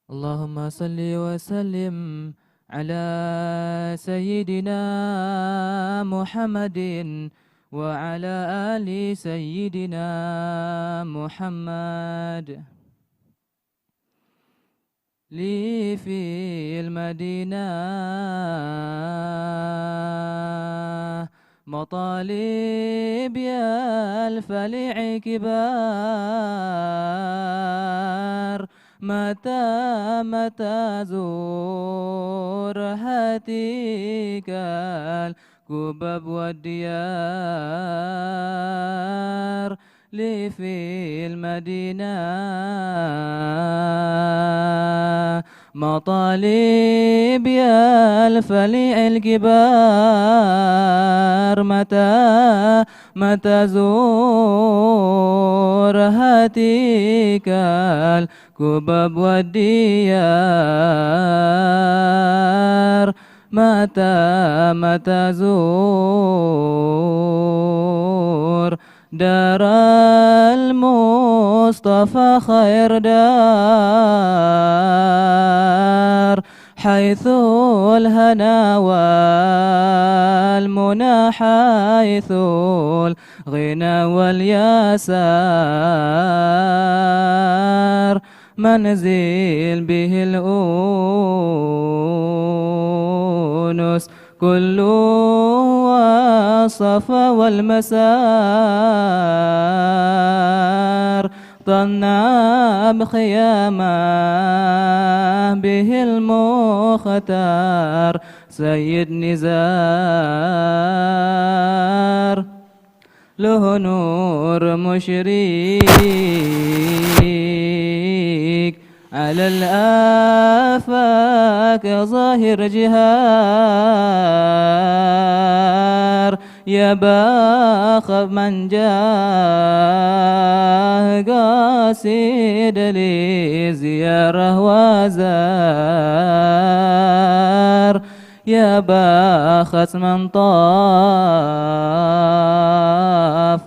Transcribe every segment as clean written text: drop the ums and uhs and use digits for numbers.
اللهم صل وسلم على سيدنا محمد وعلى آل سيدنا محمد. لي في المدينة مطالب يا الفليع كبار، متى زور هاتيك الكبب والديار. لي في المدينة مطالب يا الفليع الكبار، متى زور هاتيك الكبب والديار. متى زور دار المصطفى خير دار، حيث الهنا والمنى، حيث الغنى واليسار. منزل به الأنس كل والصفا والمسار. طناب خيامه به المختار سيد نزار. له نور مشريك على الآفاق ظاهر جهار. يا باخ من جاه قاصد لي زيارة وزار. يا باخت من طاف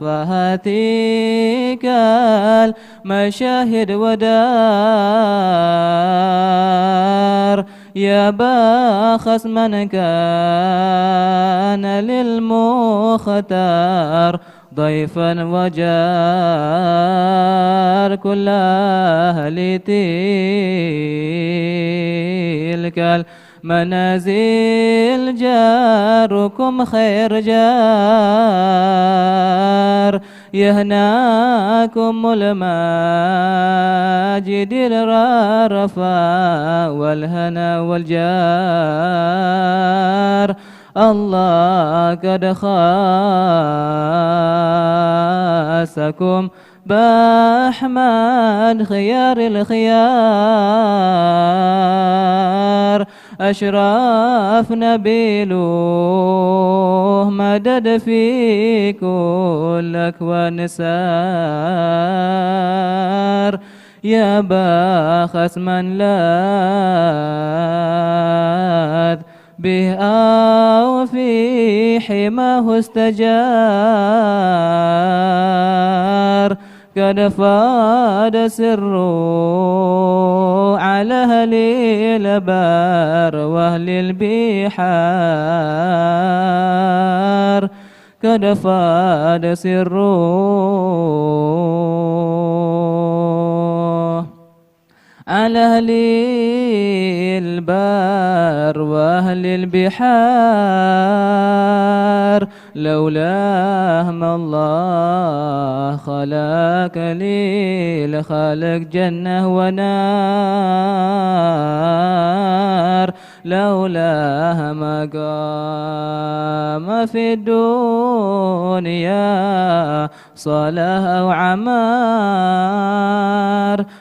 هاتيك المشاهد ودار. يا باخت من كان للمختار ضيفا وجار. كل أهل تلك منازل جاركم خير جار. يهناكم الماجد الرفا والهنا والجار. الله قد خاصكم بأحمد خيار الخيار. أشراف نبيله مدد في كل أكوان سار. يا باخس من لاذ به أو في حماه استجار. قد فاد سره على أهل البار وأهل البحار. قد فاد سره على أهل البار وأهل البحار. لولاه ما الله خلق لي لخلق جنة ونار. لولاه ما قام في الدنيا صلاة أو عمار.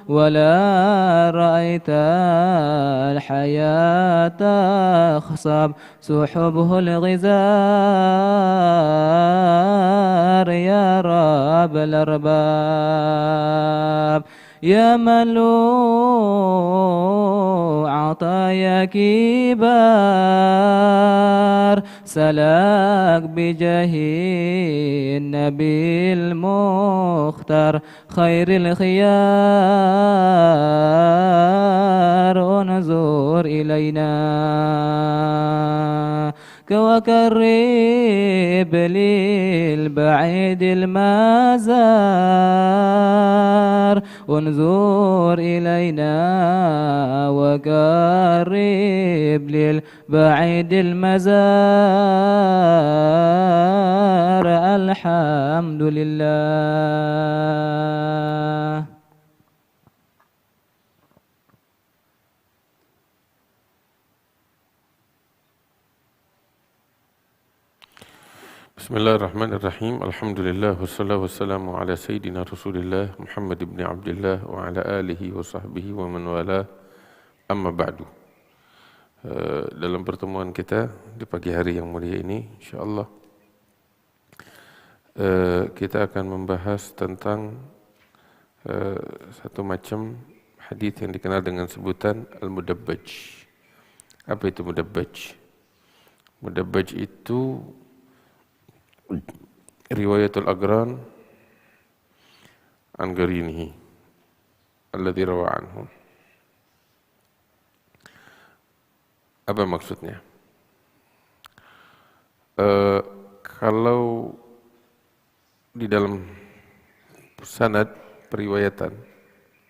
ولا رأيت الحياة تخصب سحبه الغزار. يا رب الأرباب يا من له عطايا كبار. سلاك بجاه النبي المختار خير الخيار انظر إلينا وقرب للبعيد المزار انظر إلينا وقرب للبعيد المزار الحمد لله. Bismillahirrahmanirrahim. Alhamdulillah wassalatu wassalamu ala sayyidina Rasulillah Muhammad ibn Abdullah wa ala alihi wa sahbihi wa man wala. Amma ba'du. Dalam pertemuan kita di pagi hari yang mulia ini, insyaallah kita akan membahas tentang satu macam hadis yang dikenal dengan sebutan al-mudabbaj. Apa itu mudabbaj? Mudabbaj itu riwayatul Agran an garinihi alladhi rawa anhu. Apa maksudnya? Kalau di dalam sanad periwayatan,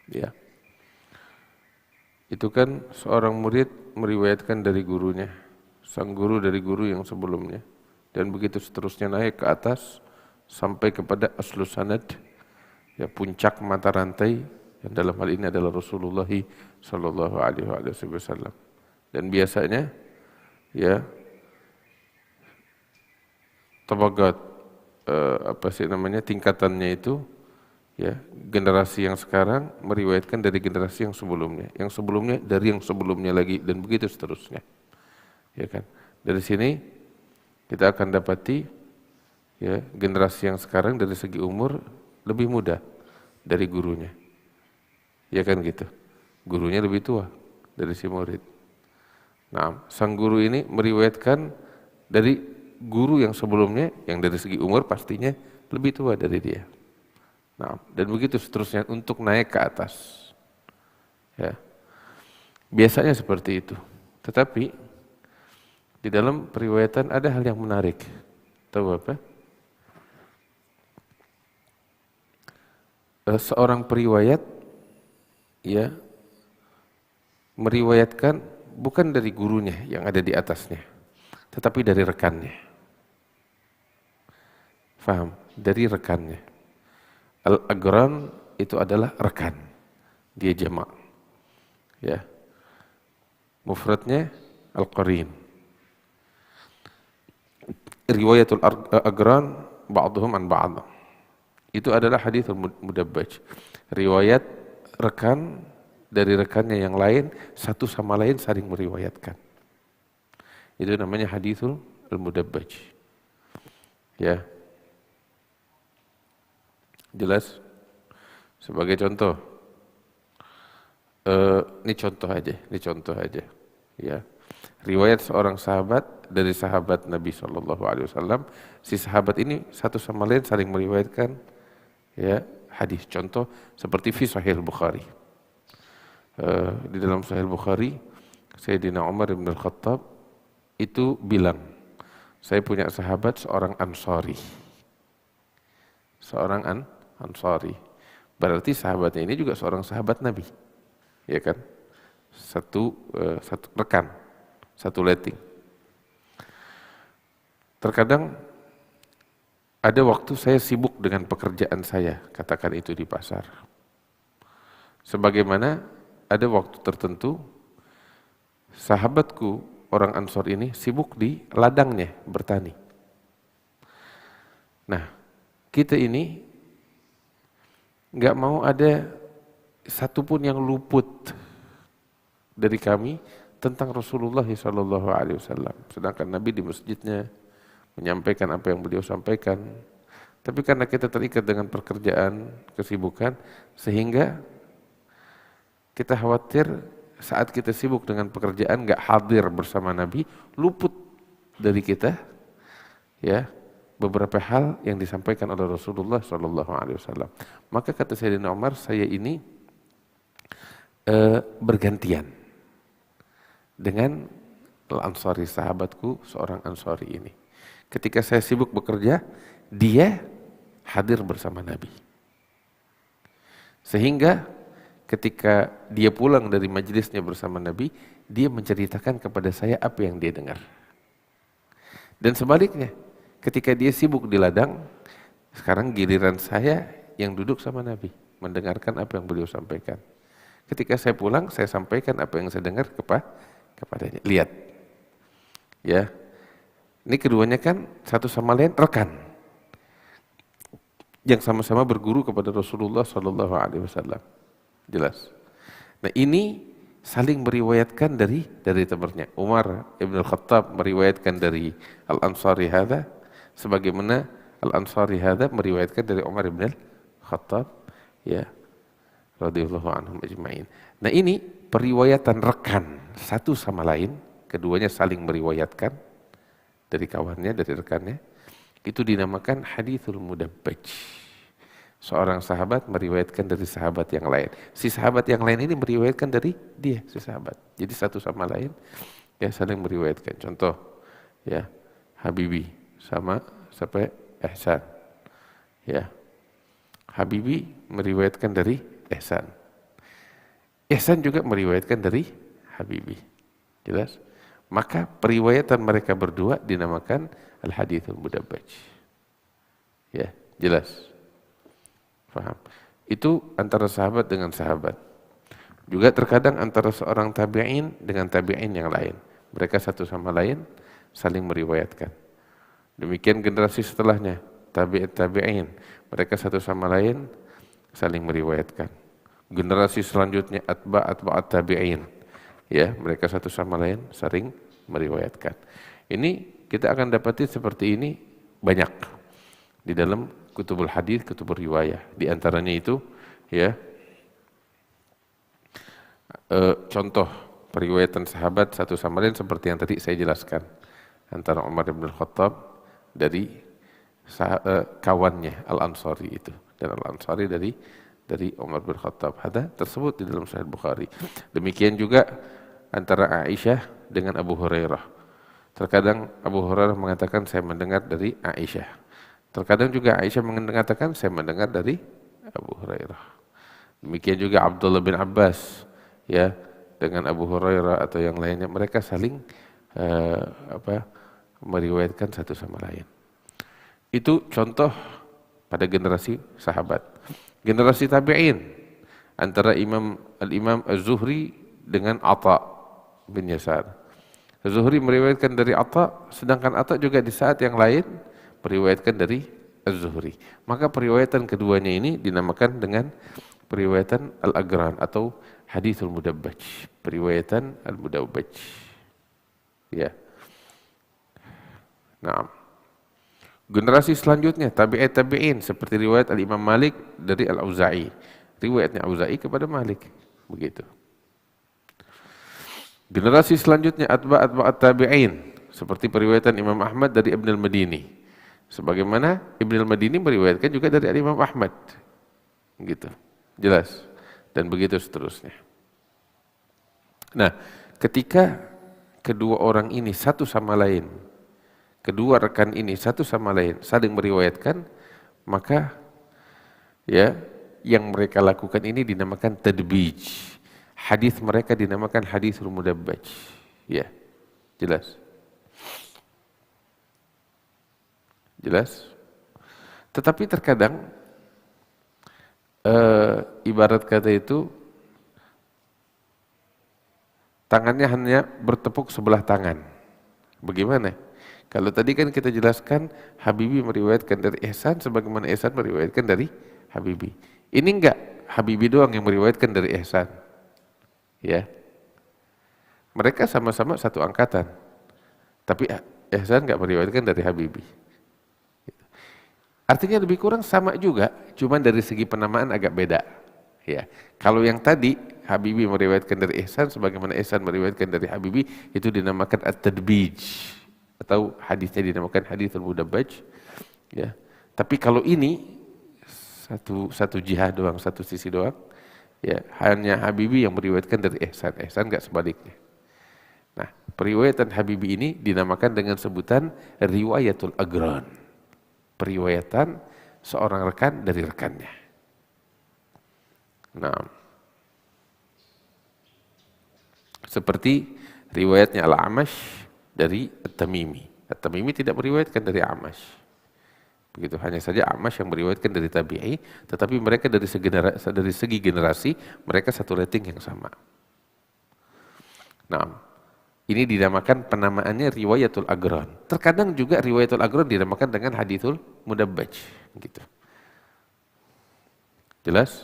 ya, itu kan seorang murid meriwayatkan dari gurunya, sang guru dari guru yang sebelumnya, dan begitu seterusnya naik ke atas sampai kepada aslu sanad, ya, puncak mata rantai, yang dalam hal ini adalah Rasulullah sallallahu alaihi wasallam. Dan biasanya, ya, tabagat tingkatannya itu, ya, generasi yang sekarang meriwayatkan dari generasi yang sebelumnya dari yang sebelumnya lagi, dan begitu seterusnya, ya kan. Dari sini kita akan dapati, ya, generasi yang sekarang dari segi umur lebih muda dari gurunya, ya kan gitu. Gurunya lebih tua dari si murid. Nah, sang guru ini meriwayatkan dari guru yang sebelumnya, yang dari segi umur pastinya lebih tua dari dia. Nah, dan begitu seterusnya untuk naik ke atas. Ya. Biasanya seperti itu. Tetapi di dalam periwayatan ada hal yang menarik. Tahu apa? Seorang periwayat, ya, meriwayatkan bukan dari gurunya yang ada di atasnya, tetapi dari rekannya. Faham? Dari rekannya. Al-Agran itu adalah rekan. Dia jamak. Ya. Mufradnya Al-Qarin. Riwayatul Agran ba'duhum an ba'd. Itu adalah hadithul mudabbaj. Riwayat rekan dari rekannya yang lain, satu sama lain saling meriwayatkan. Itu namanya hadithul mudabbaj. Ya. Jelas? Sebagai contoh. Ini contoh aja. Ya. Riwayat seorang sahabat dari sahabat Nabi SAW, si sahabat ini satu sama lain saling meriwayatkan, ya, hadis. Contoh seperti fi Sahih Bukhari. Di dalam Sahih Bukhari, Sayyidina Umar bin Al-Khattab itu bilang, saya punya sahabat seorang Ansari. Seorang Ansari. Berarti sahabatnya ini juga seorang sahabat Nabi, ya kan? Satu rekan, satu letting. Terkadang ada waktu saya sibuk dengan pekerjaan saya, katakan itu di pasar. Sebagaimana ada waktu tertentu sahabatku orang Ansor ini sibuk di ladangnya bertani. Nah, kita ini nggak mau ada satupun yang luput dari kami tentang Rasulullah SAW. Sedangkan Nabi di masjidnya menyampaikan apa yang beliau sampaikan. Tapi karena kita terikat dengan pekerjaan, kesibukan, sehingga kita khawatir saat kita sibuk dengan pekerjaan nggak hadir bersama Nabi, luput dari kita, ya, beberapa hal yang disampaikan oleh Rasulullah SAW. Maka kata Sayyidina Umar, saya ini bergantian dengan Al-Ansari, sahabatku seorang Ansari ini. Ketika saya sibuk bekerja, dia hadir bersama Nabi. Sehingga ketika dia pulang dari majelisnya bersama Nabi, dia menceritakan kepada saya apa yang dia dengar. Dan sebaliknya, ketika dia sibuk di ladang, sekarang giliran saya yang duduk sama Nabi, mendengarkan apa yang beliau sampaikan. Ketika saya pulang, saya sampaikan apa yang saya dengar kepadanya. Lihat, ya, ini keduanya kan satu sama lain rekan, yang sama-sama berguru kepada Rasulullah SAW. Jelas. Nah, ini saling meriwayatkan dari temannya. Umar ibn al-Khattab meriwayatkan dari Al-Ansari hadha, sebagaimana Al-Ansari hadha meriwayatkan dari Umar ibn al-Khattab, ya, radhiyallahu anhum ajma'in. Nah, ini periwayatan rekan satu sama lain, keduanya saling meriwayatkan dari kawannya, dari rekannya, itu dinamakan hadithul mudabbaj. Seorang sahabat meriwayatkan dari sahabat yang lain. Si sahabat yang lain ini meriwayatkan dari dia, si sahabat. Jadi satu sama lain ya saling meriwayatkan. Contoh, ya, Habibi sama sampai Ihsan. Ya. Habibi meriwayatkan dari Ihsan. Ihsan juga meriwayatkan dari Habibi. Jelas? Maka periwayatan mereka berdua dinamakan al-hadithul mudabbaj. Ya, jelas. Faham? Itu antara sahabat dengan sahabat. Juga terkadang antara seorang tabi'in dengan tabi'in yang lain. Mereka satu sama lain saling meriwayatkan. Demikian generasi setelahnya, tabi'in. Mereka satu sama lain saling meriwayatkan. Generasi selanjutnya atba'at tabi'in. Ya, mereka satu sama lain saling meriwayatkan. Ini kita akan dapati seperti ini banyak di dalam kutubul hadis, kutubul riwayah. Di antaranya itu, ya, contoh periwayatan sahabat satu sama lain seperti yang tadi saya jelaskan antara Umar bin Khattab dari kawannya Al-Ansari itu, dan Al-Ansari dari Umar bin Khattab. Ada tersebut di dalam Sahih Bukhari. Demikian juga antara Aisyah dengan Abu Hurairah. Terkadang Abu Hurairah mengatakan saya mendengar dari Aisyah. Terkadang juga Aisyah mengatakan saya mendengar dari Abu Hurairah. Demikian juga Abdullah bin Abbas, ya, dengan Abu Hurairah atau yang lainnya, mereka saling meriwayatkan satu sama lain. Itu contoh pada generasi sahabat. Generasi tabi'in antara Al-Imam Az-Zuhri dengan Atha bin Yasar. Az-Zuhri meriwayatkan dari Atha, sedangkan Atha juga di saat yang lain meriwayatkan dari Az-Zuhri. Maka periwayatan keduanya ini dinamakan dengan periwayatan Al-Agran atau hadithul mudabbaj. Periwayatan Al-Mudabbaj. Ya. Nah, generasi selanjutnya tabi'in seperti riwayat Al-Imam Malik dari Al-Auza'i. Riwayatnya Auza'i kepada Malik. Begitu. Generasi selanjutnya atba'at tabi'in seperti periwayatan Imam Ahmad dari Ibn al-Madini. Sebagaimana Ibn al-Madini meriwayatkan juga dari Imam Ahmad. Gitu. Jelas. Dan begitu seterusnya. Nah, ketika kedua orang ini satu sama lain, kedua rekan ini satu sama lain saling meriwayatkan, maka ya yang mereka lakukan ini dinamakan tadbij. Hadis mereka dinamakan hadithul mudabbaj. Ya. Jelas. Jelas? Tetapi terkadang ibarat kata itu tangannya hanya bertepuk sebelah tangan. Bagaimana? Kalau tadi kan kita jelaskan Habibi meriwayatkan dari Ihsan sebagaimana Ihsan meriwayatkan dari Habibi. Ini enggak Habibi doang yang meriwayatkan dari Ihsan. Ya. Mereka sama-sama satu angkatan. Tapi Ihsan enggak meriwayatkan dari Habibi. Artinya lebih kurang sama juga, cuman dari segi penamaan agak beda. Ya, kalau yang tadi Habibi meriwayatkan dari Ihsan, sebagaimana Ihsan meriwayatkan dari Habibi, itu dinamakan at-tadbij tahu hadisnya dinamakan haditsul mudabbaj, ya. Tapi kalau ini satu jihad doang, satu sisi doang, ya hanya Habibi yang meriwayatkan dari Ihsan, Ihsan enggak sebaliknya. Nah, periwayatan Habibi ini dinamakan dengan sebutan riwayatul agran. Periwayatan seorang rekan dari rekannya. Nah, seperti riwayatnya Al-Amash dari At-Tamimi. At-Tamimi tidak meriwayatkan dari Amash. Begitu, hanya saja Amash yang meriwayatkan dari Tabi'i, tetapi mereka dari segi generasi mereka satu rating yang sama. Nah, ini dinamakan penamaannya riwayatul agran. Terkadang juga riwayatul agran dinamakan dengan hadithul mudabbaj, gitu. Jelas?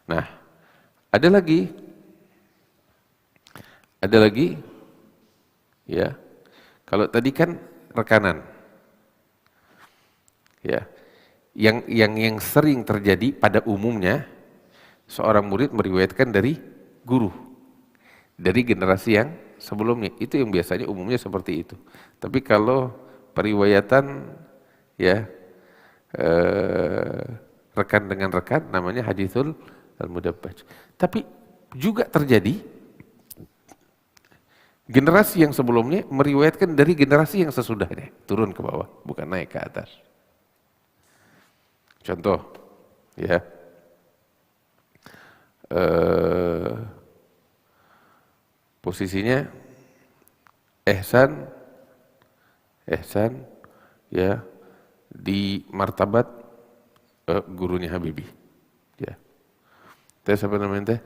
Nah, ada lagi, ya. Kalau tadi kan rekanan, ya. Yang sering terjadi pada umumnya, seorang murid meriwayatkan dari guru, dari generasi yang sebelumnya. Itu yang biasanya umumnya seperti itu. Tapi kalau periwayatan, ya, rekan dengan rekan, namanya hadithul al-mudabbaj. Tapi juga terjadi generasi yang sebelumnya meriwayatkan dari generasi yang sesudahnya, turun ke bawah, bukan naik ke atas. Contoh, ya, posisinya Ihsan, ya, di martabat gurunya Habibi, ya. Teh siapa namanya teh?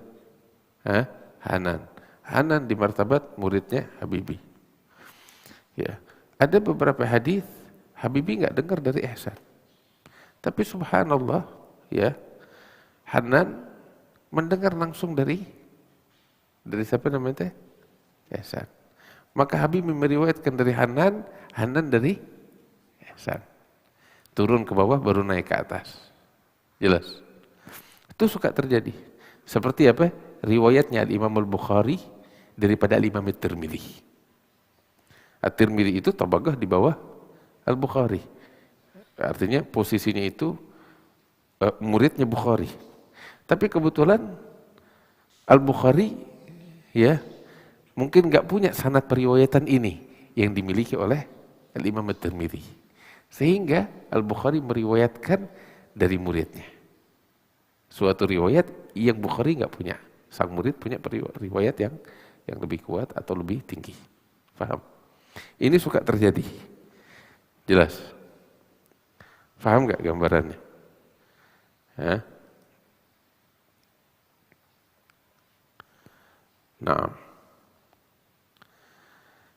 Hanan di martabat muridnya Habibi. Ya, ada beberapa hadis Habibi nggak dengar dari Ihsan, tapi subhanallah, ya, Hanan mendengar langsung dari siapa namanya teh? Ihsan. Maka Habibi meriwayatkan dari Hanan dari Ihsan. Turun ke bawah baru naik ke atas. Jelas? Itu suka terjadi. Seperti apa? Riwayatnya Imam Al-Bukhari daripada Imam At-Tirmidzi. At-Tirmidzi itu tabaqah di bawah Al-Bukhari. Artinya posisinya itu muridnya Bukhari. Tapi kebetulan Al-Bukhari, ya, mungkin nggak punya sanad periwayatan ini yang dimiliki oleh Al-Imam At-Tirmidzi. Sehingga Al-Bukhari meriwayatkan dari muridnya. Suatu riwayat yang Bukhari nggak punya. Sang murid punya riwayat yang lebih kuat atau lebih tinggi. Paham? Ini suka terjadi. Jelas? Paham nggak gambarannya? Ya? Nah,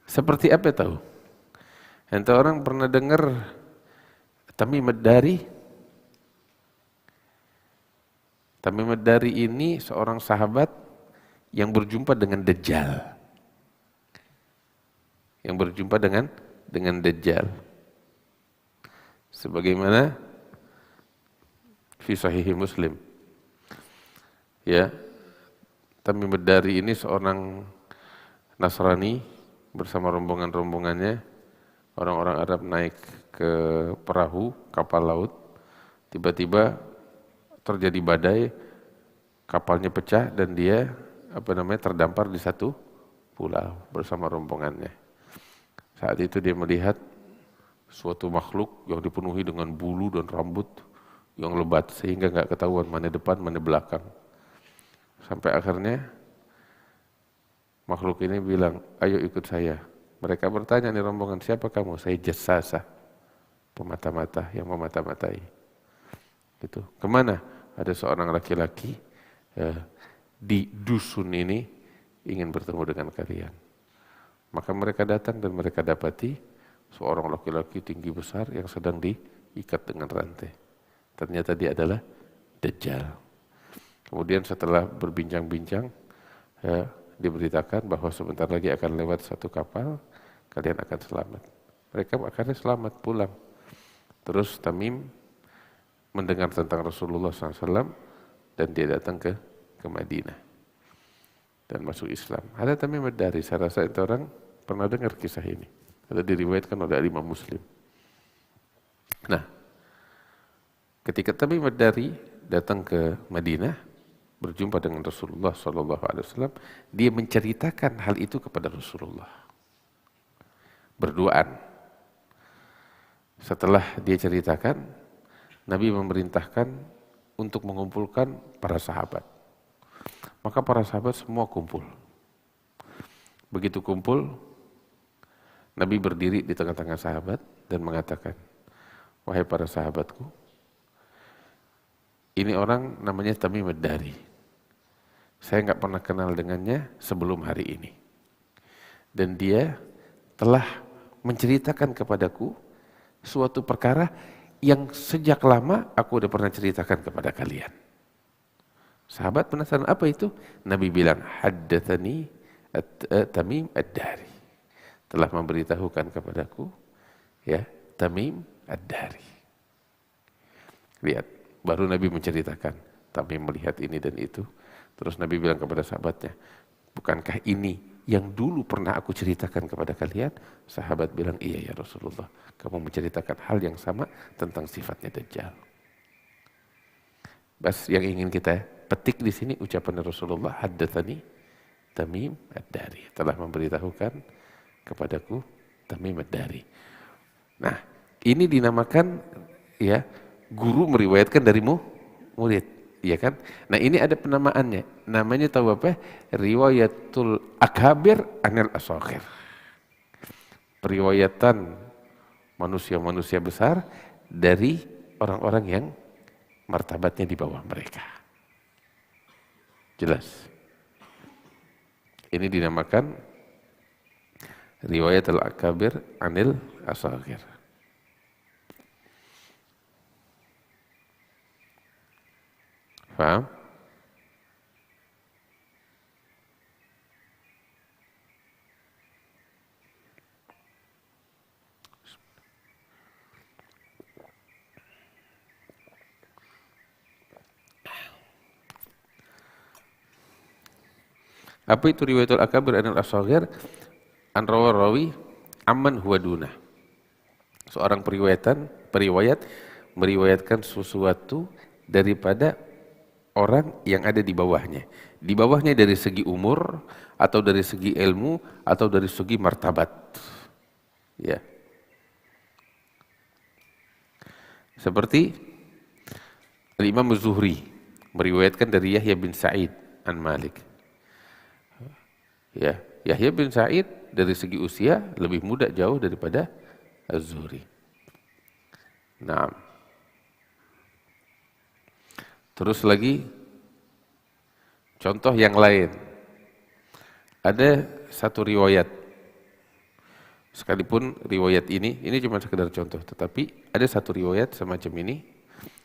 seperti apa tahu? Ente orang pernah dengar Tamim Ad-Dari? Tamim Ad-Dari ini seorang sahabat yang berjumpa dengan Dajjal. Yang berjumpa dengan Dajjal. Sebagaimana fi Sahih Muslim. Ya. Tamim Ad-Dari ini seorang Nasrani bersama rombongan-rombongannya. Orang-orang Arab naik ke perahu, kapal laut. Tiba-tiba terjadi badai, kapalnya pecah dan dia terdampar di satu pulau bersama rombongannya. Saat itu dia melihat suatu makhluk yang dipenuhi dengan bulu dan rambut yang lebat sehingga nggak ketahuan mana depan mana belakang. Sampai akhirnya makhluk ini bilang, ayo ikut saya. Mereka bertanya nih rombongan, siapa kamu? Saya Jassasa, pemata-mata yang memata-matai. Gitu. Kemana? Ada seorang laki-laki di dusun ini ingin bertemu dengan kalian. Maka mereka datang dan mereka dapati seorang laki-laki tinggi besar yang sedang diikat dengan rantai. Ternyata dia adalah Dajjal. Kemudian setelah berbincang-bincang, diberitakan bahwa sebentar lagi akan lewat satu kapal, kalian akan selamat. Mereka akhirnya selamat pulang. Terus Tamim mendengar tentang Rasulullah SAW dan dia datang ke Madinah. dan masuk Islam. Ada Tamim Ad-Dari, saya rasa itu orang pernah dengar kisah ini. Ada diriwayatkan oleh Imam Muslim. Nah, ketika Tamim Ad-Dari datang ke Madinah, berjumpa dengan Rasulullah SAW, dia menceritakan hal itu kepada Rasulullah. Berduaan. Setelah dia ceritakan, Nabi memerintahkan untuk mengumpulkan para sahabat. Maka para sahabat semua kumpul. Begitu kumpul, Nabi berdiri di tengah-tengah sahabat dan mengatakan, wahai para sahabatku, ini orang namanya Tamim Ad-Dari. Saya nggak pernah kenal dengannya sebelum hari ini. Dan dia telah menceritakan kepadaku suatu perkara yang sejak lama aku udah pernah ceritakan kepada kalian. Sahabat penasaran, apa itu? Nabi bilang, haddatsani Tamim Ad-Dari. Telah memberitahukan kepadaku, ya, Tamim Ad-Dari. Lihat, baru Nabi menceritakan, Tamim melihat ini dan itu. Terus Nabi bilang kepada sahabatnya, bukankah ini yang dulu pernah aku ceritakan kepada kalian? Sahabat bilang, iya ya Rasulullah, kamu menceritakan hal yang sama tentang sifatnya Dajjal. Bas yang ingin kita petik di sini ucapan Rasulullah, haddatsani Tamim Ad-Dari, telah memberitahukan kepadaku Tamim Ad-Dari. Nah, ini dinamakan, ya, guru meriwayatkan dari murid, ya kan? Nah, ini ada penamaannya. Namanya tahu apa? Riwayatul akabir anil asaghir. Periwayatan manusia-manusia besar dari orang-orang yang martabatnya di bawah mereka. Jelas. Ini dinamakan riwayat al-akabir anil asaghir. Paham? Apa itu riwayatul akabir anil asaghir? An rawi amman huwa dunah. Seorang periwayat meriwayatkan sesuatu daripada orang yang ada di bawahnya. Di bawahnya dari segi umur, atau dari segi ilmu, atau dari segi martabat. Ya. Seperti Imam Zuhri meriwayatkan dari Yahya bin Sa'id an Malik. Ya, Yahya bin Sa'id dari segi usia lebih muda jauh daripada Az-Zuhri. Nah, terus lagi contoh yang lain. Ada satu riwayat, sekalipun riwayat ini cuma sekedar contoh, tetapi ada satu riwayat semacam ini,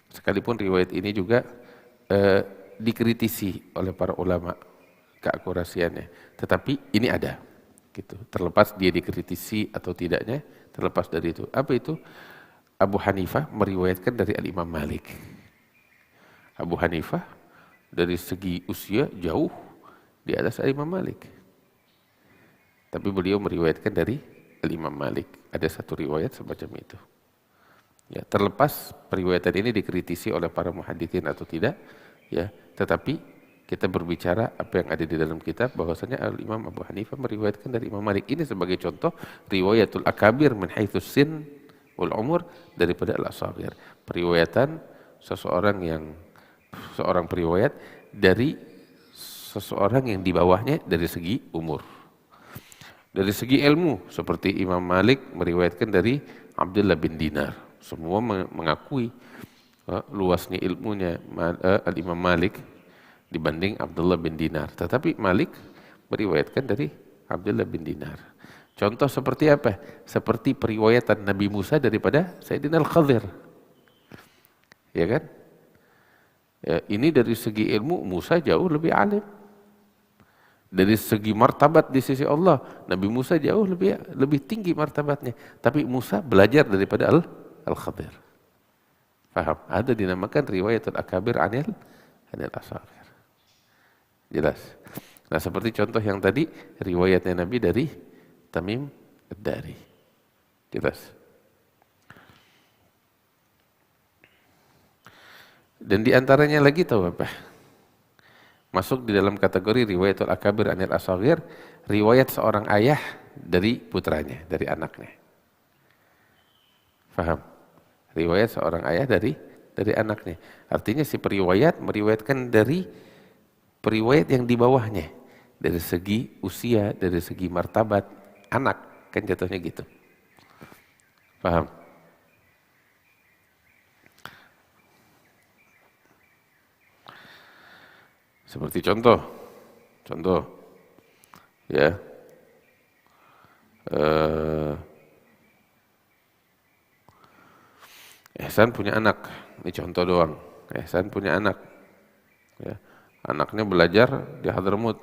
sekalipun riwayat ini juga dikritisi oleh para ulama keakurasiannya, tetapi ini ada, gitu. Terlepas dia dikritisi atau tidaknya, terlepas dari itu. Apa itu? Abu Hanifah meriwayatkan dari Al-Imam Malik. Abu Hanifah dari segi usia jauh di atas Al-Imam Malik, tapi beliau meriwayatkan dari Al-Imam Malik. Ada satu riwayat semacam itu. Ya, terlepas periwayatan ini dikritisi oleh para muhaditsin atau tidak, ya, tetapi kita berbicara apa yang ada di dalam kitab, bahwasanya Al-Imam Abu Hanifah meriwayatkan dari Imam Malik. Ini sebagai contoh riwayatul akabir min haitsus sin wal umur daripada al-asaghir. Periwayatan seorang periwayat dari seseorang yang di bawahnya dari segi umur. Dari segi ilmu, seperti Imam Malik meriwayatkan dari Abdullah bin Dinar. Semua mengakui luasnya ilmunya Al-Imam Malik dibanding Abdullah bin Dinar. Tetapi Malik meriwayatkan dari Abdullah bin Dinar. Contoh seperti apa? Seperti periwayatan Nabi Musa daripada Sayyidina Al-Khadir. Ya kan? Ya, ini dari segi ilmu Musa jauh lebih alim. Dari segi martabat di sisi Allah, Nabi Musa jauh lebih tinggi martabatnya. Tapi Musa belajar daripada Al-Khadir. Paham? Ada dinamakan riwayatul akabir anil asaghir. Jelas. Nah, seperti contoh yang tadi, riwayatnya Nabi dari Tamim Ad-Dari. Jelas. Dan di antaranya lagi tahu apa? Masuk di dalam kategori riwayatul akabir anil asagir, riwayat seorang ayah dari putranya, dari anaknya. Faham? Riwayat seorang ayah dari anaknya. Artinya si periwayat meriwayatkan dari periwayat yang di bawahnya. Dari segi usia, dari segi martabat anak, kan jatuhnya gitu. Paham? Seperti contoh ya, Ihsan punya anak, ini contoh doang. Ihsan punya anak, ya. Anaknya belajar di Hadramut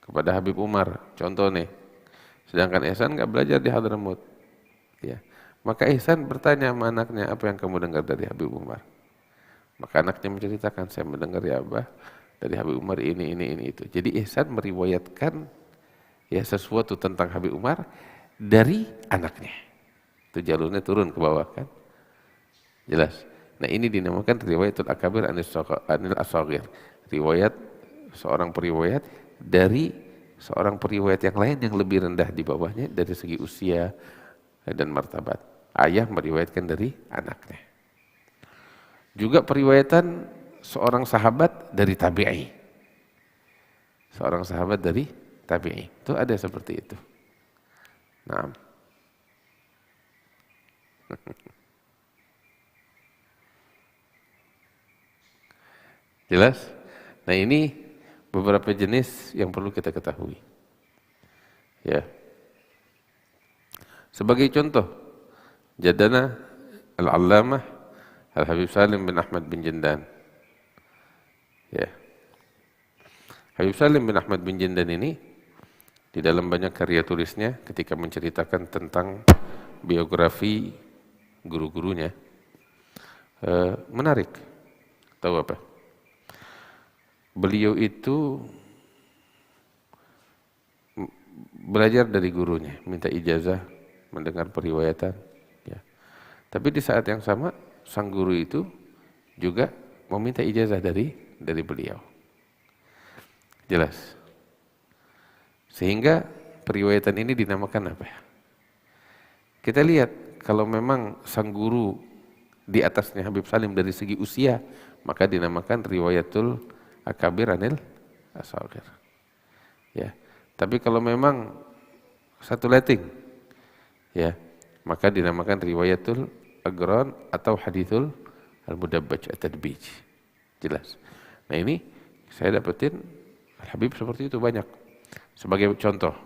kepada Habib Umar, contoh nih. Sedangkan Ihsan nggak belajar di Hadramut, ya. Maka Ihsan bertanya sama anaknya, apa yang kamu dengar dari Habib Umar? Maka anaknya menceritakan, saya mendengar ya Abah, dari Habib Umar ini itu. Jadi Ihsan meriwayatkan ya sesuatu tentang Habib Umar dari anaknya. Itu jalurnya turun ke bawah kan? Jelas. Nah, ini dinamakan riwayatul akabir anil asagir. Riwayat seorang periwayat dari seorang periwayat yang lain yang lebih rendah di bawahnya dari segi usia dan martabat. Ayah meriwayatkan dari anaknya. Juga periwayatan seorang sahabat dari tabi'i. Seorang sahabat dari tabi'i. Itu ada seperti itu. Nah. Jelas? Nah, ini beberapa jenis yang perlu kita ketahui. Ya. Sebagai contoh, Jadana Al-Allamah Al-Habib Salim bin Ahmad bin Jindan. Ya. Habib Salim bin Ahmad bin Jindan ini di dalam banyak karya tulisnya ketika menceritakan tentang biografi guru-gurunya, menarik. Tahu apa? Beliau itu belajar dari gurunya, minta ijazah, mendengar periwayatan. Ya. Tapi di saat yang sama, sang guru itu juga meminta ijazah dari beliau. Jelas. Sehingga periwayatan ini dinamakan apa? Kita lihat, kalau memang sang guru di atasnya Habib Salim dari segi usia, maka dinamakan riwayatul akabir anil asagir. Ya. Tapi kalau memang satu letting, ya, maka dinamakan riwayatul agron atau hadithul al-mudabbaj at-tadbij. Jelas. Nah, ini saya dapetin Habib seperti itu banyak. Sebagai contoh,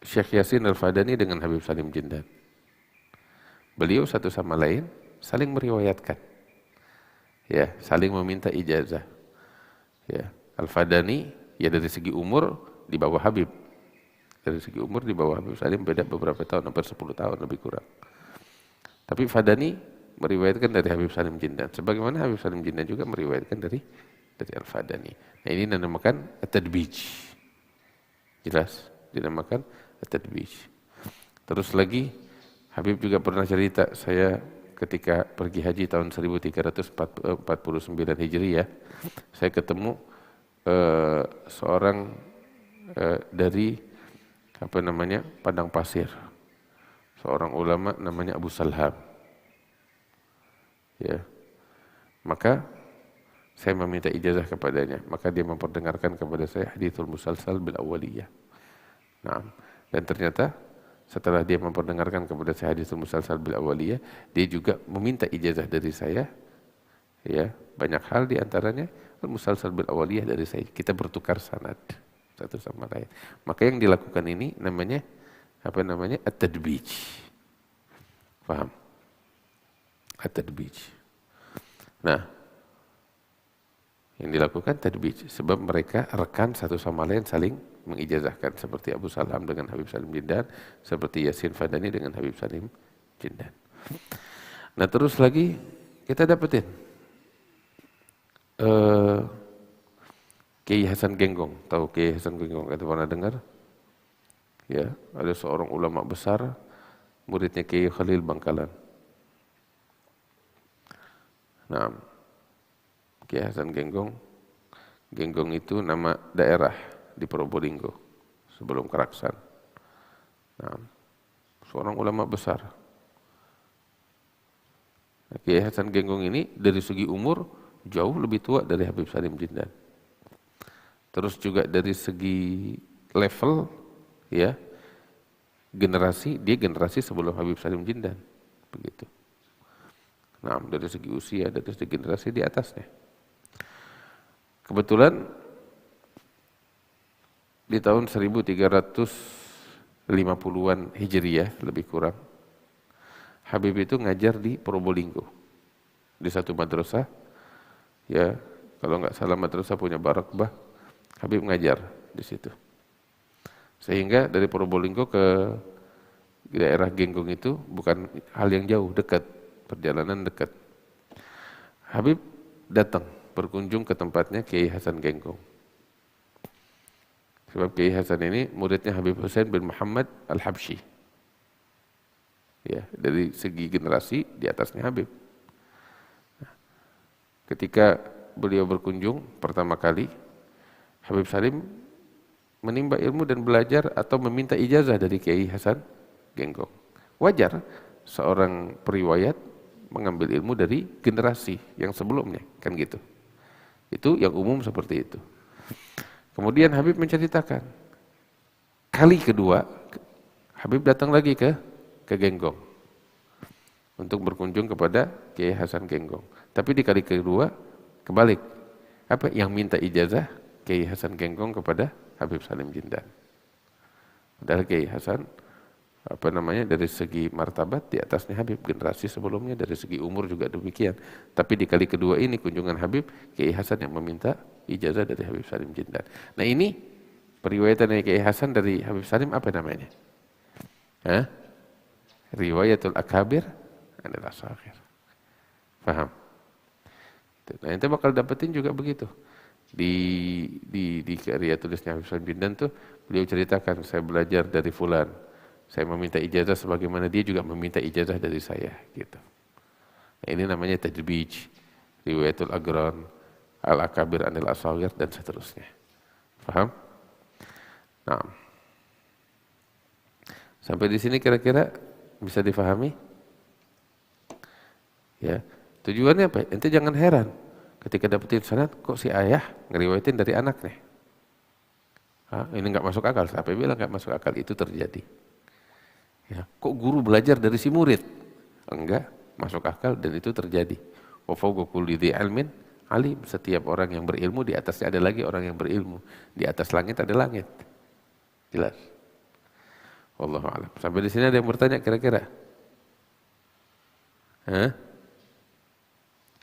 Syekh Yasin Al-Fadani dengan Habib Salim Jindan. Beliau satu sama lain saling meriwayatkan. Ya, saling meminta ijazah. Ya, Al-Fadani ya dari segi umur di bawah Habib. Dari segi umur di bawah Habib Salim beda beberapa tahun, hampir 10 tahun lebih kurang. Tapi Fadani meriwayatkan dari Habib Salim Jindan. Sebagaimana Habib Salim Jindan juga meriwayatkan dari Al-Fadani. Nah, ini dinamakan at-tadbij. Jelas, dinamakan at-tadbij. Terus lagi Habib juga pernah cerita, saya ketika pergi haji tahun 1349 Hijriah, saya ketemu seorang dari Padang Pasir, seorang ulama namanya Abu Salham. Ya, maka saya meminta ijazah kepadanya, maka dia memperdengarkan kepada saya hadithul musalsal bil awwaliyah. Nah, dan ternyata setelah dia memperdengarkan kepada saya hadithul musalsal bil awwaliyah, dia juga meminta ijazah dari saya. Ya, banyak hal di antaranya musalsal bil awwaliyah dari saya. Kita bertukar sanad satu sama lain. Maka yang dilakukan ini namanya at-tadbij. Paham? At-tadbij. Nah, yang dilakukan tadbij sebab mereka rekan satu sama lain saling mengijazahkan, seperti Abu Salam dengan Habib Salim Jindan, seperti Yasin Fadani dengan Habib Salim Jindan. Nah, terus lagi kita dapetin eh, Kiai Hasan Genggong, tahu Kiai Hasan Genggong? Ada pernah dengar? Ya, ada seorang ulama besar, muridnya Kiai Khalil Bangkalan. Nah, Kiai Hasan Genggong, Genggong itu nama daerah di Probolinggo sebelum Keraksan. Nah, seorang ulama besar. Nah, Kiai Hasan Genggong ini dari segi umur jauh lebih tua dari Habib Salim Jindan. Terus juga dari segi level, ya, generasi, dia generasi sebelum Habib Salim Jindan, begitu. Nah, dari segi usia, dari segi generasi di atasnya. Kebetulan di tahun 1350-an Hijriyah lebih kurang, Habib itu ngajar di Probolinggo, di satu madrasah, ya, kalau nggak salah madrasah punya Barakbah, Habib ngajar di situ. Sehingga dari Probolinggo ke daerah Genggong itu bukan hal yang jauh, dekat, perjalanan dekat. Habib datang berkunjung ke tempatnya Kiai Hasan Genggong. Sebab Kiai Hasan ini muridnya Habib Husain bin Muhammad Al-Habsyi. Ya, dari segi generasi di atasnya Habib. Ketika beliau berkunjung pertama kali, Habib Salim menimba ilmu dan belajar atau meminta ijazah dari Kiai Hasan Genggong. Wajar seorang periwayat mengambil ilmu dari generasi yang sebelumnya, kan gitu. Itu yang umum seperti itu. Kemudian Habib menceritakan, kali kedua Habib datang lagi ke Genggong untuk berkunjung kepada Kiai Hasan Genggong. Tapi di kali kedua kebalik. Apa yang minta ijazah Kiai Hasan Genggong kepada Habib Salim Jindan. Padahal Kiai Hasan dari segi martabat di atasnya Habib, generasi sebelumnya, dari segi umur juga demikian. Tapi di kali kedua ini kunjungan Habib, Kiai Hasan yang meminta ijazah dari Habib Salim Jindan. Nah, ini periwayatan dari Kiai Hasan dari Habib Salim apa namanya? Riwayatul Akabir anil Asagir. Paham? Nah, ente bakal dapetin juga begitu. Di karya tulisnya Habib Salim Jindan tuh beliau ceritakan, saya belajar dari fulan, saya meminta ijazah sebagaimana dia juga meminta ijazah dari saya, gitu. Nah, ini namanya tajbij, riwayatul agran, al-akabir anil asagir, dan seterusnya. Paham? Nah, sampai di sini kira-kira bisa difahami? Ya, tujuannya apa? Ente jangan heran ketika dapetin sanad, kok si ayah ngeriwayatin dari anaknya. Ini nggak masuk akal. Siapa bilang nggak masuk akal? Itu terjadi. Ya, kok guru belajar dari si murid? Enggak, masuk akal dan itu terjadi. Wa fawqa kulli dzi ilmin alim. Setiap orang yang berilmu, di atasnya ada lagi orang yang berilmu. Di atas langit ada langit. Jelas. Wallahu a'lam. Sampai di sini ada yang bertanya kira-kira?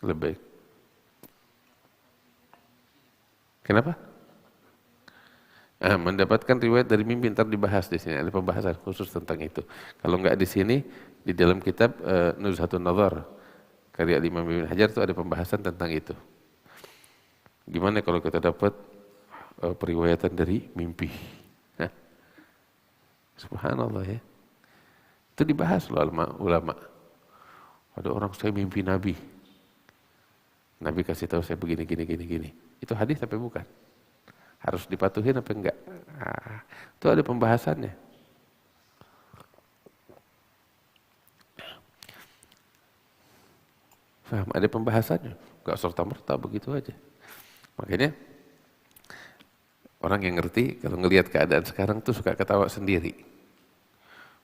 Lebih. Kenapa? Mendapatkan riwayat dari mimpi, ntar dibahas di sini, ada pembahasan khusus tentang itu. Kalau nggak di sini, di dalam kitab Nuzhatun Nazar karya Imam Ibnu Hajar itu ada pembahasan tentang itu. Gimana kalau kita dapat periwayatan dari mimpi? Subhanallah ya. Itu dibahas loh ulama. Ada orang saya mimpi Nabi. Nabi kasih tahu saya begini. Itu hadis tapi bukan. Harus dipatuhin apa enggak? Itu ada pembahasannya. Paham? Ada pembahasannya. Enggak serta-merta begitu aja. Makanya orang yang ngerti kalau ngelihat keadaan sekarang tuh suka ketawa sendiri.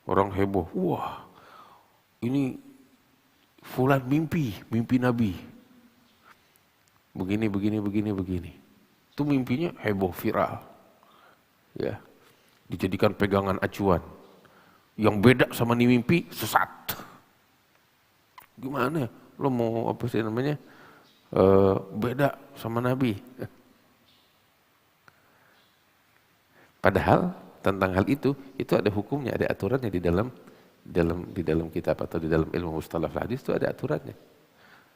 Orang heboh. Wah, ini fulan mimpi Nabi. Begini. Itu mimpinya heboh, viral. Ya. Dijadikan pegangan acuan. Yang beda sama nih mimpi, sesat. Gimana? Lo mau apa sih namanya? Beda sama Nabi. Padahal tentang hal itu ada hukumnya, ada aturannya di dalam kitab atau di dalam ilmu mustalah hadis itu ada aturannya.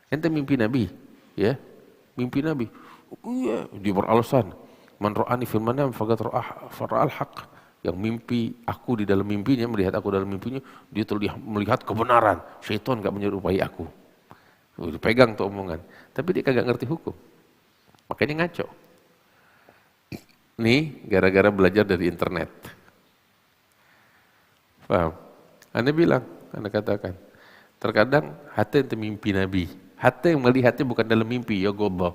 Ente mimpi Nabi, ya. mimpi Nabi. Iya, dia beralasan, man ra'ani fil manam faqad ra'al haq. Yang mimpi aku di dalam mimpinya, melihat aku dalam mimpinya, dia melihat kebenaran. Syaitan gak menyerupai aku. Dipegang tuh omongan. Tapi dia kagak ngerti hukum. Makanya ngaco. Nih, gara-gara belajar dari internet. Paham? Anda bilang, Anda katakan, terkadang hati itu mimpi Nabi. Hati yang melihatnya bukan dalam mimpi, ya godoh.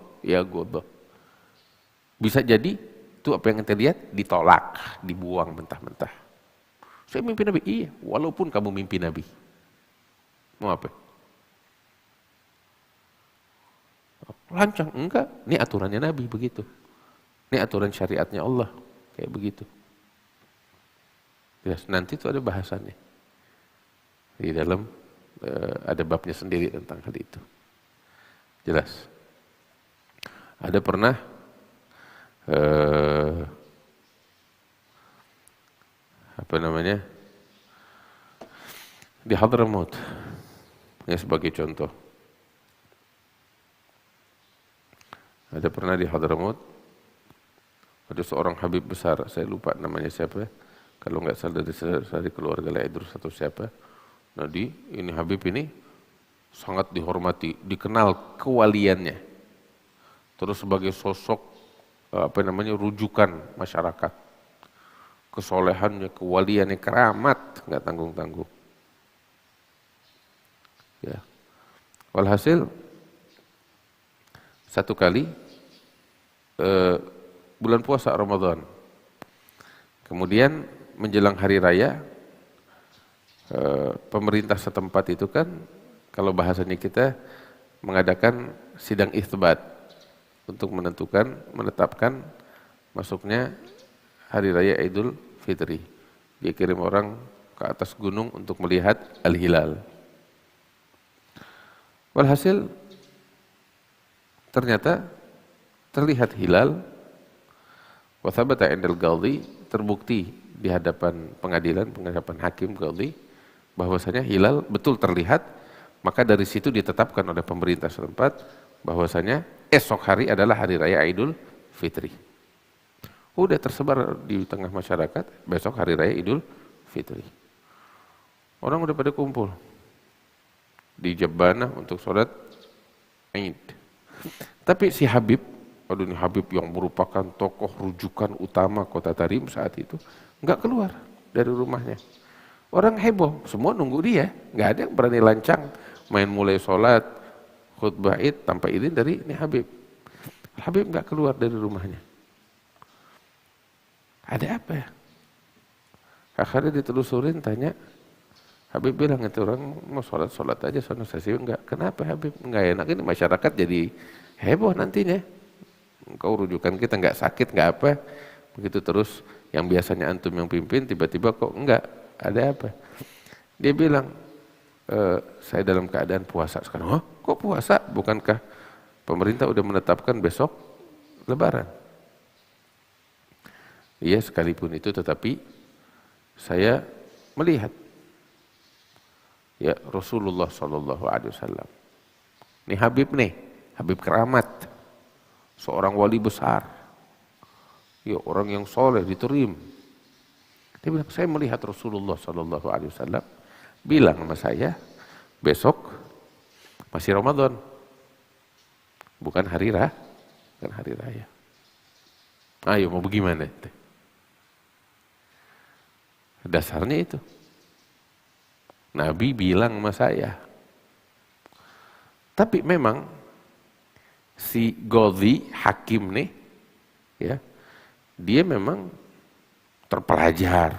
Bisa jadi, itu apa yang ente lihat, ditolak, dibuang mentah-mentah. Saya mimpi Nabi, iya, walaupun kamu mimpi Nabi. Mau apa? Lancang, enggak. Ini aturannya Nabi, begitu. Ini aturan syariatnya Allah, kayak begitu. Yes, nanti itu ada bahasannya. Di dalam, ada babnya sendiri tentang hal itu. Jelas. Ada pernah di Hadramaut, ya sebagai contoh. Ada pernah di Hadramaut, ada seorang Habib besar, saya lupa namanya siapa, kalau nggak salah dari keluarga Laidrus atau siapa. Nah ini Habib ini sangat dihormati, dikenal kewaliannya. Terus sebagai sosok rujukan masyarakat. Kesolehannya, kewaliannya keramat, nggak tanggung-tanggung. Ya. Walhasil satu kali bulan puasa Ramadan. Kemudian menjelang hari raya, pemerintah setempat itu kan, kalau bahasanya kita mengadakan sidang itsbat untuk menetapkan masuknya hari raya Idul Fitri. Dia kirim orang ke atas gunung untuk melihat al-hilal. Walhasil ternyata terlihat hilal, wa thabata 'indal qadhi, terbukti di hadapan pengadilan, penghadapan hakim qadhi, bahwasanya hilal betul terlihat. Maka dari situ ditetapkan oleh pemerintah setempat bahwasanya esok hari adalah hari raya Idul Fitri. Udah tersebar di tengah masyarakat, besok hari raya Idul Fitri. Orang udah pada kumpul di Jabbanah untuk sholat Id. Tapi si Habib, ini Habib yang merupakan tokoh rujukan utama kota Tarim saat itu, nggak keluar dari rumahnya. Orang heboh, semua nunggu dia, nggak ada yang berani lancang main mulai sholat khutbah Id tanpa izin dari ini Habib. Habib nggak keluar dari rumahnya. Ada apa ya? Akhirnya ditelusurin, tanya. Habib bilang, itu orang mau sholat aja, sono saya enggak. Kenapa Habib? Enggak enak, ini masyarakat jadi heboh nantinya. Engkau rujukan kita enggak sakit, enggak apa. Begitu terus, yang biasanya antum yang pimpin, tiba-tiba kok enggak, ada apa? Dia bilang, saya dalam keadaan puasa sekarang. Kok puasa? Bukankah pemerintah udah menetapkan besok Lebaran? Iya, sekalipun itu, tetapi saya melihat ya Rasulullah SAW. Ini Habib nih, Habib keramat, seorang wali besar, ya orang yang soleh diterim. Dia bilang, saya melihat Rasulullah SAW bilang sama saya, besok masih Ramadan, bukan hari raya. Ayo mau bagaimana? Dasarnya itu. Nabi bilang sama saya. Tapi memang si Qadhi hakim nih, ya, dia memang terpelajar,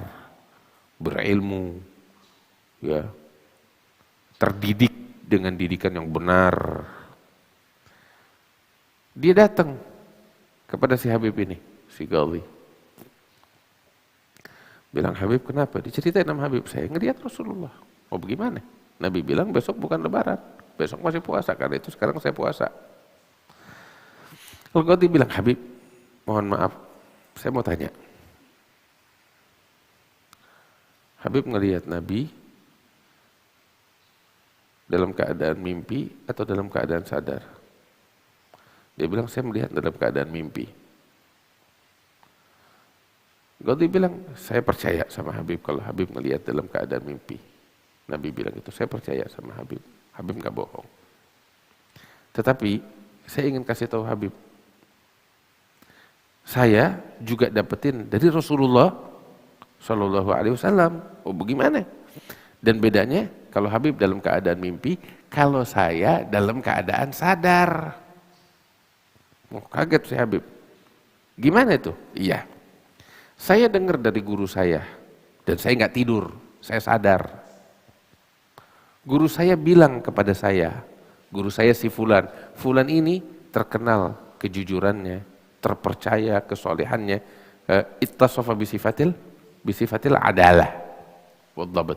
berilmu, ya, terdidik dengan didikan yang benar. Dia datang kepada si Habib ini, si Qadhi. Bilang, Habib kenapa? Diceritain sama Habib, saya ngelihat Rasulullah. Oh bagaimana? Nabi bilang besok bukan Lebaran, besok masih puasa, karena itu sekarang saya puasa. Al-Qadhi bilang, Habib, mohon maaf, saya mau tanya. Habib ngelihat Nabi dalam keadaan mimpi atau dalam keadaan sadar? Dia bilang, saya melihat dalam keadaan mimpi. Ghazali bilang, saya percaya sama Habib kalau Habib melihat dalam keadaan mimpi. Nabi bilang itu, saya percaya sama Habib. Habib nggak bohong. Tetapi saya ingin kasih tahu Habib, saya juga dapetin dari Rasulullah Shallallahu Alaihi Wasallam. Oh bagaimana? Dan bedanya kalau Habib dalam keadaan mimpi, kalau saya dalam keadaan sadar. Oh, kaget si Habib. Gimana itu? Iya. Saya dengar dari guru saya dan saya nggak tidur, saya sadar. Guru saya bilang kepada saya, guru saya si Fulan, Fulan ini terkenal kejujurannya, terpercaya kesolehannya, ittasafa bisifatil adalah wadhabat.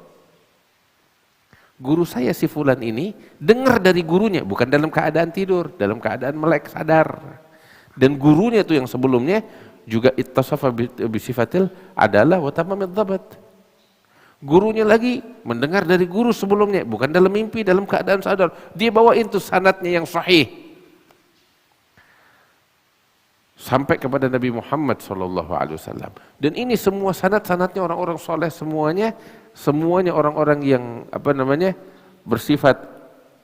Guru saya si Fulan ini dengar dari gurunya, bukan dalam keadaan tidur, dalam keadaan melek sadar. Dan gurunya itu yang sebelumnya juga ittasafa bisifatil adalah wa tamamid dhabat. Gurunya lagi mendengar dari guru sebelumnya, bukan dalam mimpi, dalam keadaan sadar. Dia bawain tuh sanadnya yang sahih sampai kepada Nabi Muhammad SAW. Dan ini semua sanad-sanadnya orang-orang soleh semuanya orang-orang yang bersifat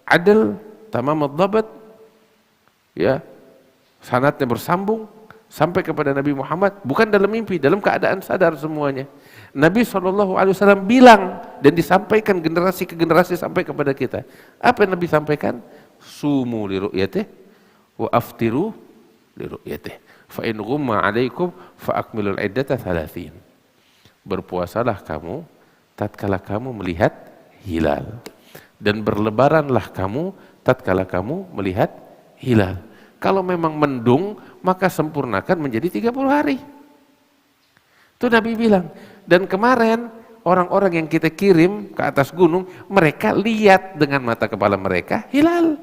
adil, tamamud dhabat, ya, sanadnya bersambung sampai kepada Nabi Muhammad, bukan dalam mimpi, dalam keadaan sadar semuanya. Nabi SAW bilang dan disampaikan generasi ke generasi sampai kepada kita. Apa yang Nabi sampaikan? Sumu li ru'yatih wa aftiru li ru'yatih. Fa in ghumma 'alaikum fa akmilul iddata 30. Berpuasalah kamu tatkala kamu melihat hilal, dan berlebaranlah kamu tatkala kamu melihat hilal. Kalau memang mendung, maka sempurnakan menjadi 30 hari. Itu Nabi bilang. Dan kemarin orang-orang yang kita kirim ke atas gunung, mereka lihat dengan mata kepala mereka hilal.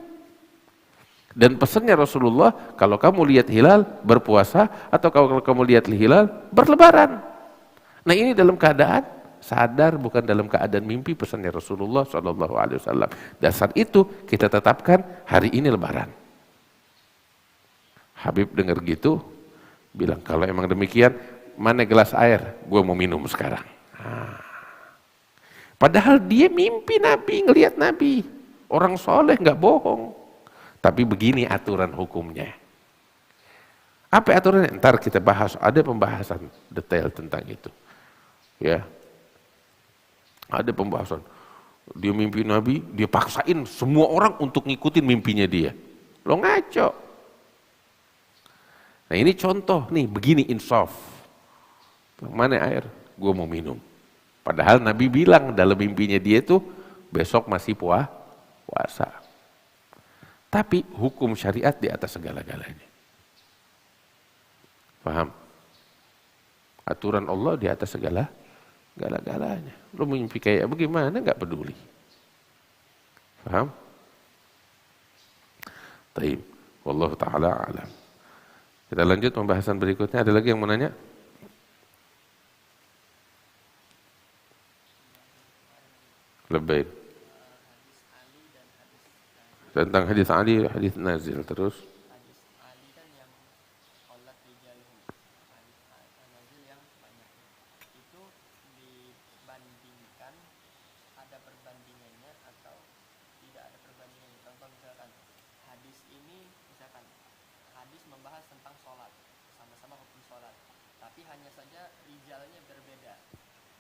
Dan pesannya Rasulullah, kalau kamu lihat hilal berpuasa, atau kalau kamu lihat hilal berlebaran. Nah ini dalam keadaan sadar, bukan dalam keadaan mimpi, pesannya Rasulullah SAW. Dasar itu kita tetapkan hari ini lebaran. Habib dengar gitu, bilang kalau emang demikian, mana gelas air? Gue mau minum sekarang. Padahal dia mimpi Nabi, ngelihat Nabi. Orang soleh nggak bohong. Tapi begini aturan hukumnya. Apa aturannya? Ntar kita bahas, ada pembahasan detail tentang itu. Ya, ada pembahasan. Dia mimpi Nabi, dia paksain semua orang untuk ngikutin mimpinya dia. Lo ngaco. Nah ini contoh nih, begini insaf. Mana air? Gue mau minum. Padahal Nabi bilang dalam mimpinya dia itu besok masih puasa. Tapi hukum syariat di atas segala-galanya. Paham? Aturan Allah di atas segala-galanya. Lo mimpi kayak bagaimana nggak peduli. Paham? Taib. Wallahu ta'ala alam. Kita lanjut pembahasan berikutnya. Ada lagi yang mau nanya? Lebih tentang hadis Ali, hadis nazil terus. Hadis Ali kan yang qolat rijaluhu, hadis nazil yang banyak. Itu dibandingkan, ada perbandingannya atau tidak ada perbandingannya. Contoh misalkan hadis ini, misalkan hadis membahas tentang sholat, sama-sama hukum sholat, tapi hanya saja rijalnya berbeda.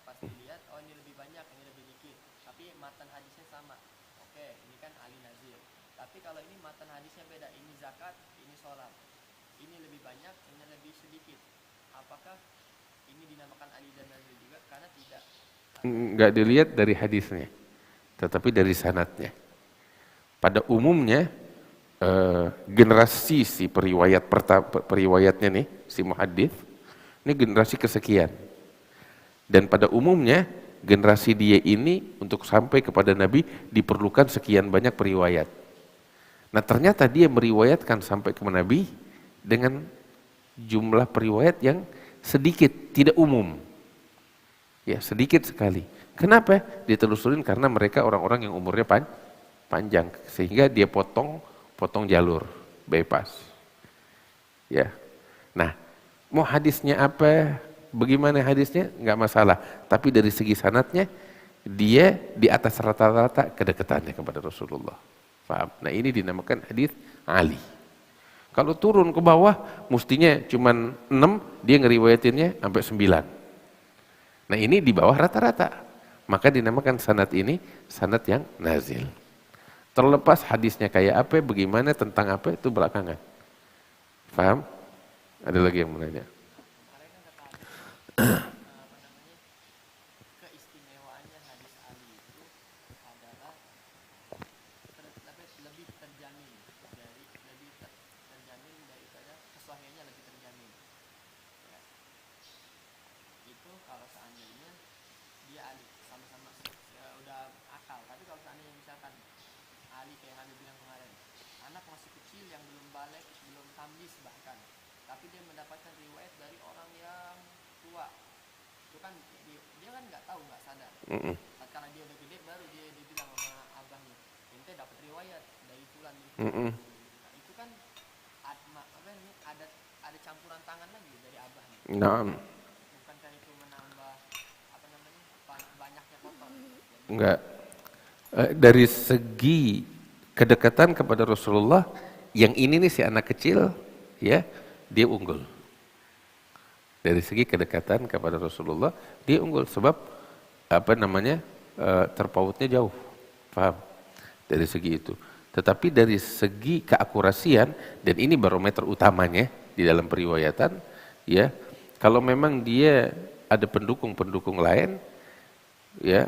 Pas dilihat, oh ini lebih banyak, ini lebih dikit, tapi matan hadisnya sama. Oke, ini kan Ali nazil. Tapi kalau ini matan hadisnya beda, ini zakat, ini sholat, ini lebih banyak, ini lebih sedikit. Apakah ini dinamakan Ali dan nazil juga? Karena tidak. Enggak dilihat dari hadisnya, tetapi dari sanadnya. Pada umumnya generasi si periwayatnya nih, si muhaddits, ini generasi kesekian. Dan pada umumnya generasi dia ini untuk sampai kepada Nabi diperlukan sekian banyak periwayat. Nah ternyata dia meriwayatkan sampai ke Nabi dengan jumlah periwayat yang sedikit, tidak umum. Ya sedikit sekali. Kenapa? Ditelusurin karena mereka orang-orang yang umurnya panjang. Sehingga dia potong jalur, bypass. Ya. Nah, mau hadisnya apa, bagaimana hadisnya, nggak masalah. Tapi dari segi sanadnya, dia di atas rata-rata kedekatannya kepada Rasulullah. Paham? Nah ini dinamakan hadis Ali. Kalau turun ke bawah, mestinya cuma 6, dia ngeriwayatinnya sampai 9. Nah ini di bawah rata-rata. Maka dinamakan sanad ini sanad yang nazil. Terlepas hadisnya kayak apa, bagaimana, tentang apa, itu belakangan. Paham? Ada lagi yang menanya? Keistimewaannya hadis Ali itu adalah lebih terjamin daripada kesahihannya lebih terjamin. Ya. Itu kalau seandainya dia Ali sama-sama udah akal. Tapi kalau seandainya misalkan Ali kayak Habib bilang kemarin, anak masih kecil yang belum balik, belum tamyiz bahkan, tapi dia mendapatkan riwayat dari orang yang tua, itu kan dia kan nggak tahu, nggak sadar. Karena dia udah gede baru dia bilang sama abahnya, ente dapat riwayat dari fulan itu. Nah, itu kan ada campuran tangan lagi dari abahnya. Nah, Bukankah itu menambah banyaknya kotor? enggak. Dari segi kedekatan kepada Rasulullah, yang ini nih si anak kecil, ya, dia unggul. Dari segi kedekatan kepada Rasulullah, dia unggul sebab terpautnya jauh, paham? Dari segi itu. Tetapi dari segi keakurasian, dan ini barometer utamanya di dalam periwayatan, ya, kalau memang dia ada pendukung-pendukung lain, ya,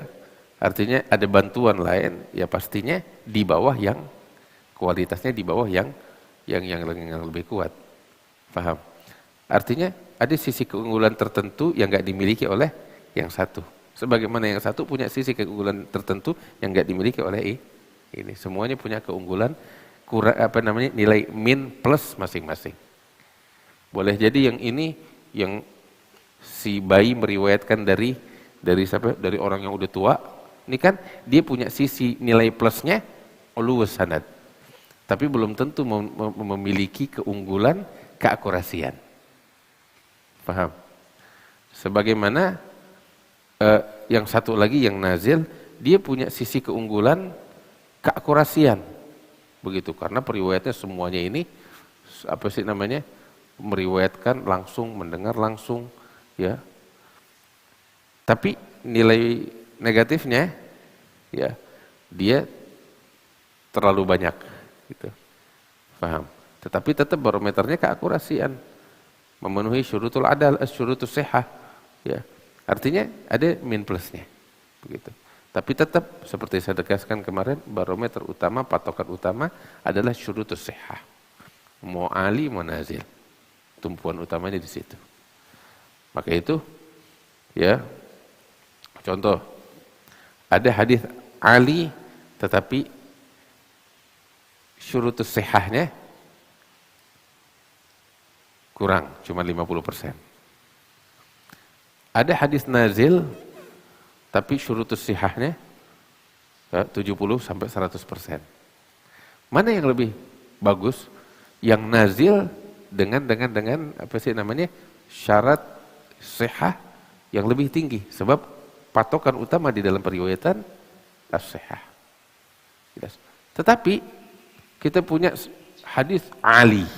artinya ada bantuan lain, ya pastinya di bawah yang kualitasnya di bawah yang lebih kuat, paham? Artinya ada sisi keunggulan tertentu yang nggak dimiliki oleh yang satu, sebagaimana yang satu punya sisi keunggulan tertentu yang nggak dimiliki oleh ini. Semuanya punya keunggulan, nilai min plus masing-masing. Boleh jadi yang ini yang si bayi meriwayatkan dari orang yang udah tua, ini kan dia punya sisi nilai plusnya uluwus sanad, tapi belum tentu memiliki keunggulan keakurasian. Paham? Sebagaimana yang satu lagi yang nazil, dia punya sisi keunggulan keakurasian. Begitu, karena periwayatnya semuanya ini meriwayatkan langsung, mendengar langsung, ya. Tapi nilai negatifnya, ya, dia terlalu banyak, gitu. Paham? Tetapi tetap barometernya keakurasian, memenuhi syurutul adal, syurutus sihah, ya. Artinya ada min plusnya, begitu. Tapi tetap seperti saya tegaskan kemarin, barometer utama, patokan utama adalah syurutus sihah. Mau ali, mau nazil. Tumpuan utamanya di situ. Maka itu, ya, contoh, ada hadis ali, tetapi syurutus sihahnya kurang, cuma 50%. Ada hadis nazil, tapi syurutus sihahnya 70-100%. Mana yang lebih bagus? Yang nazil dengan syarat sihah yang lebih tinggi, sebab patokan utama di dalam periwayatan as-sihah. Tetapi kita punya hadis ali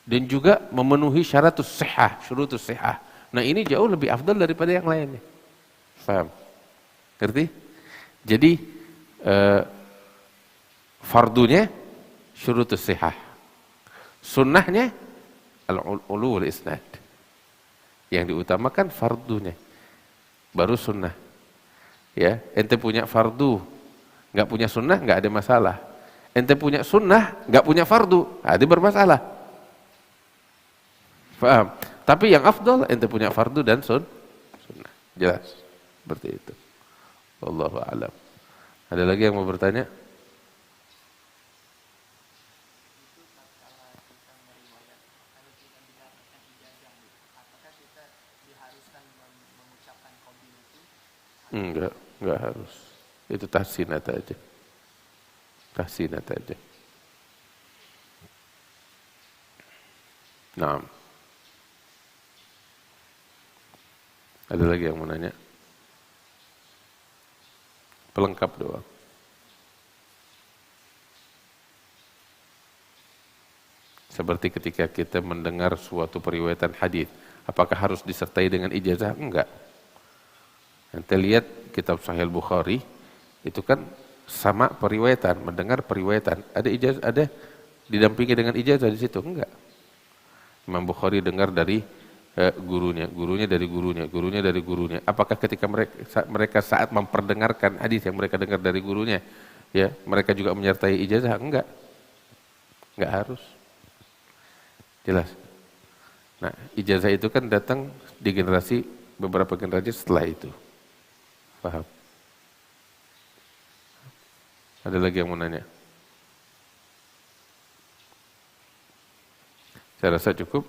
dan juga memenuhi syaratus sihah, syurutus sihah. Nah ini jauh lebih afdal daripada yang lainnya. Paham? Ngerti? Jadi fardunya syurutus sihah, sunnahnya al-ulu wal isnad. Yang diutamakan fardunya, baru sunnah. Ya, ente punya fardu, nggak punya sunnah, nggak ada masalah. Ente punya sunnah, nggak punya fardu, ada bermasalah. Paham? Tapi yang afdal ente punya fardu dan sunnah. Jelas seperti itu. Wallahu a'lam. Ada lagi yang mau bertanya? Enggak harus. Itu tahsinat aja. Tahsinat aja. Nah, ada lagi yang mau nanya? Pelengkap doang. Seperti ketika kita mendengar suatu periwayatan hadis, apakah harus disertai dengan ijazah? Enggak. Nanti lihat kitab Sahih Bukhari, itu kan sama periwayatan, mendengar periwayatan, ada ijazah, ada didampingi dengan ijazah di situ? Enggak. Imam Bukhari dengar dari gurunya, gurunya dari gurunya, gurunya dari gurunya. Apakah ketika mereka saat memperdengarkan hadis yang mereka dengar dari gurunya, ya mereka juga menyertai ijazah? Enggak. Enggak harus. Jelas. Nah, ijazah itu kan datang di generasi, beberapa generasi setelah itu. Paham? Ada lagi yang mau nanya? Saya rasa cukup.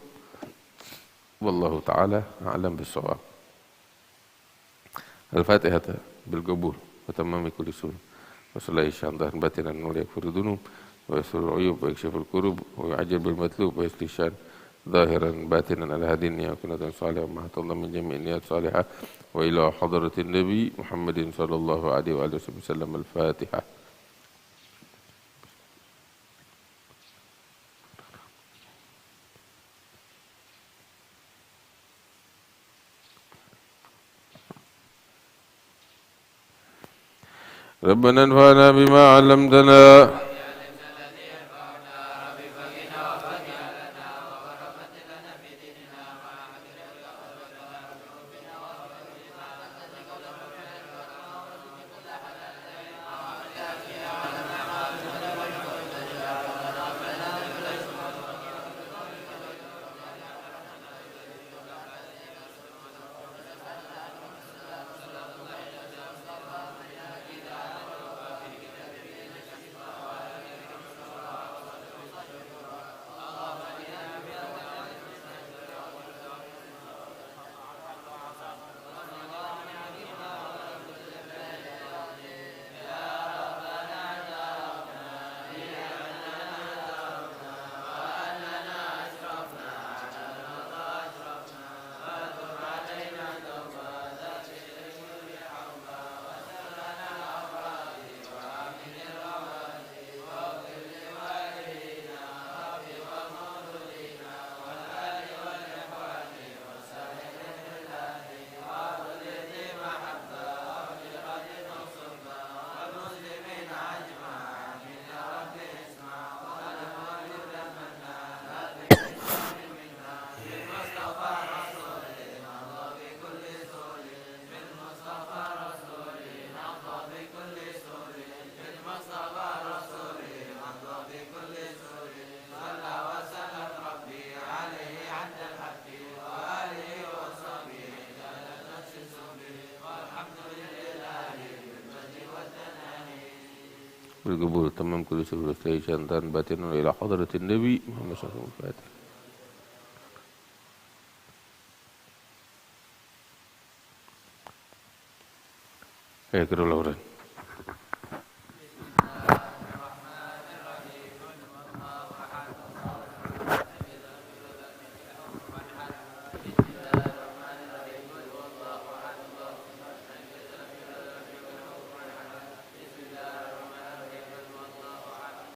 Wallahu ta'ala a'lam bis-shawab. Al-Fatihah bil qabul wa tamami kulli sunnah. Wa sallallahu syahdan batinan wa yaghfiru dhunub wa yasrul uyub wa yakshiful kurub wa yu'ajjil bil matlub wa yusli syan ظاهرا باطنا على هذه النية وكنة صالحة وما الله من جميع النيات صالحة وإلى حضرة النبي محمد صلى الله عليه وآله وسلم. الفاتحة. ربنا انفعنا بما علمتنا بالقبول تمام كل سر استيشان باطنا إلى حضرة النبي محمد صلى الله عليه وسلم. الفاتحة. Ya, kira-kira